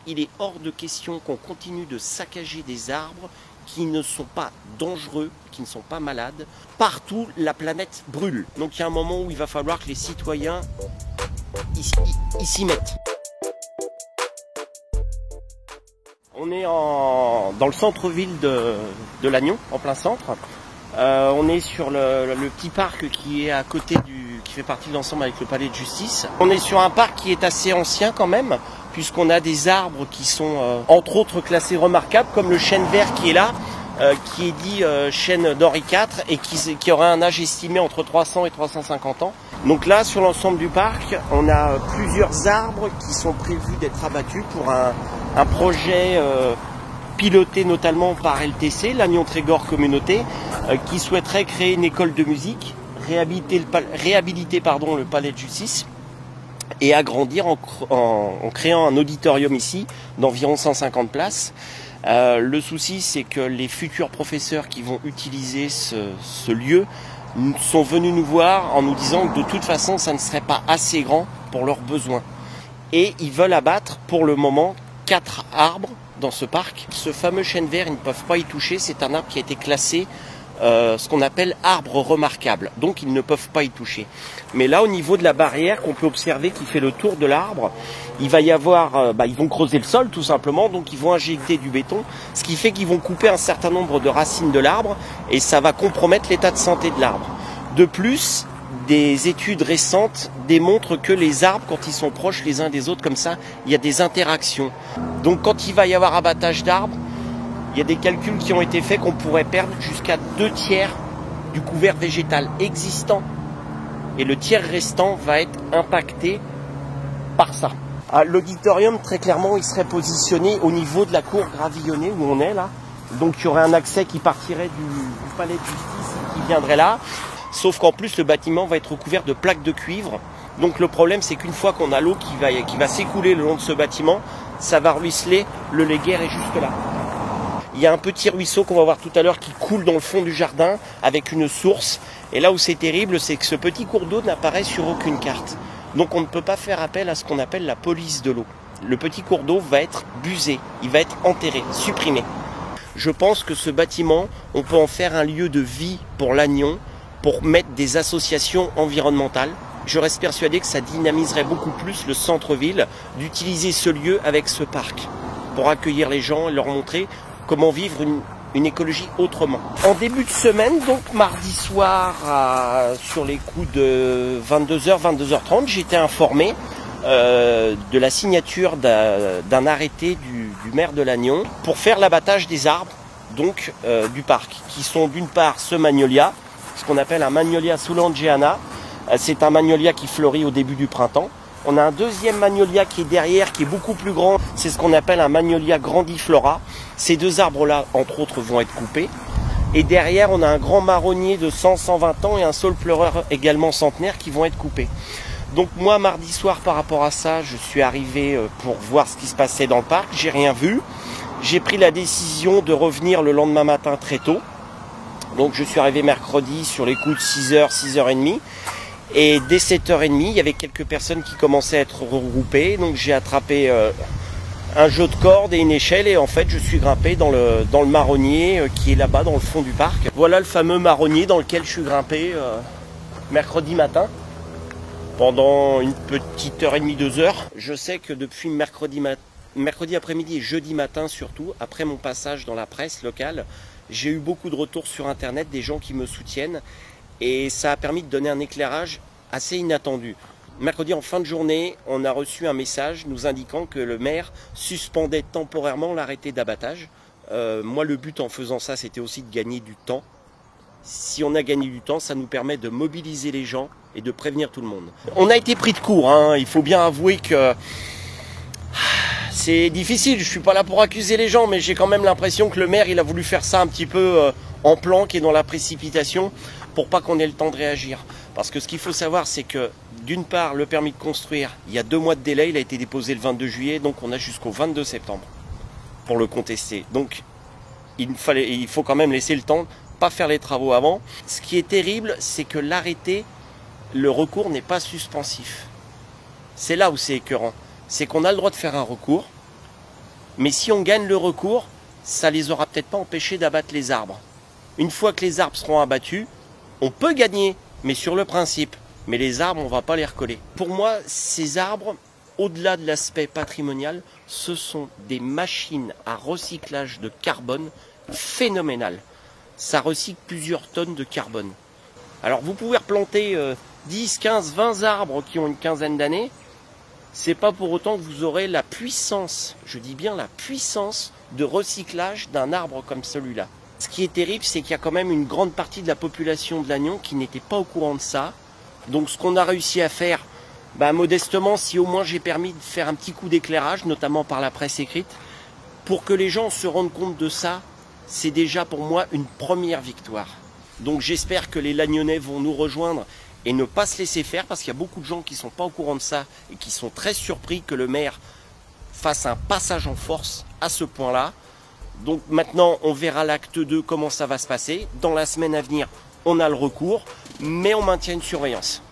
il est hors de question qu'on continue de saccager des arbres qui ne sont pas dangereux, qui ne sont pas malades. Partout, la planète brûle. Donc il y a un moment où il va falloir que les citoyens s'y mettent. On est dans le centre-ville de Lannion, en plein centre. On est sur le petit parc qui est à côté qui fait partie de l'ensemble avec le palais de justice. On est sur un parc qui est assez ancien quand même, puisqu'on a des arbres qui sont entre autres classés remarquables, comme le chêne vert qui est là, qui est dit chêne d'Henri IV et qui aurait un âge estimé entre 300 et 350 ans. Donc là, sur l'ensemble du parc, on a plusieurs arbres qui sont prévus d'être abattus pour un projet piloté notamment par LTC, Lannion Trégor Communauté, qui souhaiterait créer une école de musique, réhabiliter le palais de justice et agrandir en créant un auditorium ici d'environ 150 places. Le souci, c'est que les futurs professeurs qui vont utiliser ce lieu sont venus nous voir en nous disant que de toute façon, ça ne serait pas assez grand pour leurs besoins. Et ils veulent abattre pour le moment 4 arbres dans ce parc. Ce fameux chêne vert, ils ne peuvent pas y toucher. C'est un arbre qui a été classé ce qu'on appelle arbre remarquable. Donc ils ne peuvent pas y toucher. Mais là, au niveau de la barrière qu'on peut observer qui fait le tour de l'arbre, il va y avoir, ils vont creuser le sol tout simplement, donc ils vont injecter du béton, ce qui fait qu'ils vont couper un certain nombre de racines de l'arbre et ça va compromettre l'état de santé de l'arbre. De plus, des études récentes démontrent que les arbres, quand ils sont proches les uns des autres comme ça, il y a des interactions. Donc quand il va y avoir abattage d'arbres, il y a des calculs qui ont été faits qu'on pourrait perdre jusqu'à 2/3 du couvert végétal existant. Et le tiers restant va être impacté par ça. L'auditorium, très clairement, il serait positionné au niveau de la cour gravillonnée où on est là. Donc il y aurait un accès qui partirait du palais de justice et qui viendrait là. Sauf qu'en plus, le bâtiment va être recouvert de plaques de cuivre. Donc le problème, c'est qu'une fois qu'on a l'eau qui va s'écouler le long de ce bâtiment, ça va ruisseler, le Léguerre est juste là. Il y a un petit ruisseau qu'on va voir tout à l'heure qui coule dans le fond du jardin avec une source. Et là où c'est terrible, c'est que ce petit cours d'eau n'apparaît sur aucune carte. Donc on ne peut pas faire appel à ce qu'on appelle la police de l'eau. Le petit cours d'eau va être busé, il va être enterré, supprimé. Je pense que ce bâtiment, on peut en faire un lieu de vie pour Lannion, pour mettre des associations environnementales. Je reste persuadé que ça dynamiserait beaucoup plus le centre-ville d'utiliser ce lieu avec ce parc pour accueillir les gens et leur montrer comment vivre une écologie autrement. En début de semaine, donc mardi soir, sur les coups de 22h, 22h30, j'ai été informé de la signature d'un arrêté du maire de Lannion pour faire l'abattage des arbres donc, du parc, qui sont d'une part ce magnolia, ce qu'on appelle un Magnolia soulangeana. C'est un magnolia qui fleurit au début du printemps. On a un deuxième magnolia qui est derrière, qui est beaucoup plus grand. C'est ce qu'on appelle un Magnolia grandiflora. Ces deux arbres-là, entre autres, vont être coupés. Et derrière, on a un grand marronnier de 100-120 ans et un saule pleureur également centenaire qui vont être coupés. Donc moi, mardi soir, par rapport à ça, je suis arrivé pour voir ce qui se passait dans le parc. J'ai rien vu. J'ai pris la décision de revenir le lendemain matin très tôt. Donc je suis arrivé mercredi sur les coups de 6h, 6h30. Et dès 7h30, il y avait quelques personnes qui commençaient à être regroupées. Donc j'ai attrapé un jeu de corde et une échelle. Et en fait, je suis grimpé dans le marronnier qui est là-bas dans le fond du parc. Voilà le fameux marronnier dans lequel je suis grimpé mercredi matin. Pendant une petite heure et demie, 2 heures. Je sais que depuis mercredi après-midi et jeudi matin surtout, après mon passage dans la presse locale, j'ai eu beaucoup de retours sur Internet, des gens qui me soutiennent. Et ça a permis de donner un éclairage assez inattendu. Mercredi en fin de journée, on a reçu un message nous indiquant que le maire suspendait temporairement l'arrêté d'abattage. Moi, le but en faisant ça, c'était aussi de gagner du temps. Si on a gagné du temps, ça nous permet de mobiliser les gens et de prévenir tout le monde. On a été pris de court, hein. Il faut bien avouer que c'est difficile. Je ne suis pas là pour accuser les gens, mais j'ai quand même l'impression que le maire, il a voulu faire ça un petit peu en planque et dans la précipitation, pour pas qu'on ait le temps de réagir. Parce que ce qu'il faut savoir, c'est que d'une part, le permis de construire, il y a 2 mois de délai, il a été déposé le 22 juillet, donc on a jusqu'au 22 septembre pour le contester. Donc il faut quand même laisser le temps, pas faire les travaux avant. Ce qui est terrible, c'est que l'arrêté, le recours n'est pas suspensif. C'est là où c'est écœurant. C'est qu'on a le droit de faire un recours, Mais si on gagne le recours, ça les aura peut-être pas empêchés d'abattre les arbres. Une fois que les arbres seront abattus, on peut gagner, mais sur le principe. Mais les arbres, on ne va pas les recoller. Pour moi, ces arbres, au-delà de l'aspect patrimonial, ce sont des machines à recyclage de carbone phénoménales. Ça recycle plusieurs tonnes de carbone. Alors vous pouvez replanter 10, 15, 20 arbres qui ont une quinzaine d'années. C'est pas pour autant que vous aurez la puissance, je dis bien la puissance de recyclage d'un arbre comme celui-là. Ce qui est terrible, c'est qu'il y a quand même une grande partie de la population de Lannion qui n'était pas au courant de ça. Donc ce qu'on a réussi à faire, modestement, si au moins j'ai permis de faire un petit coup d'éclairage, notamment par la presse écrite, pour que les gens se rendent compte de ça, c'est déjà pour moi une première victoire. Donc j'espère que les Lagnonnais vont nous rejoindre et ne pas se laisser faire, parce qu'il y a beaucoup de gens qui ne sont pas au courant de ça et qui sont très surpris que le maire fasse un passage en force à ce point-là. Donc maintenant, on verra l'acte 2, comment ça va se passer. Dans la semaine à venir, on a le recours, mais on maintient une surveillance.